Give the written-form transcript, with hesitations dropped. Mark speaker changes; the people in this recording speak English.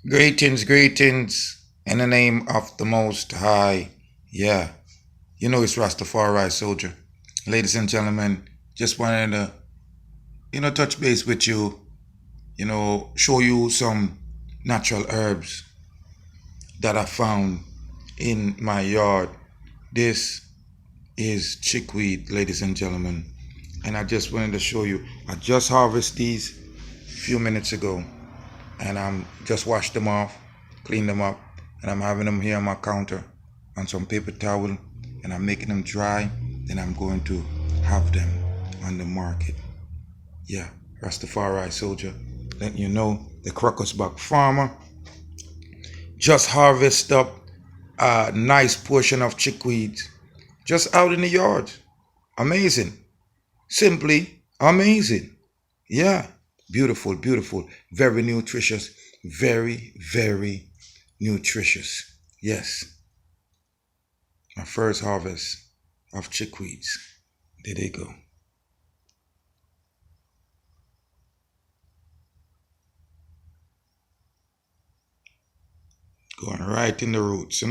Speaker 1: Greetings, greetings, in the name of the Most High. Yeah, you know it's Rastafari, soldier. Ladies and gentlemen, just wanted to, touch base with you, show you some natural herbs that I found in my yard. This is chickweed, ladies and gentlemen. And I just wanted to show you, I just harvested these a few minutes ago. And I'm just washed them off, cleaned them up, and I'm having them here on my counter on some paper towel, and I'm making them dry. Then I'm going to have them on the market. Yeah, Rastafari soldier, letting you know the Crocus back farmer just harvest up a nice portion of chickweed just out in the yard. Amazing, simply amazing. Yeah, beautiful, beautiful, very nutritious, very, very nutritious. Yes, my first harvest of chickweeds. There they go. Going right in the roots,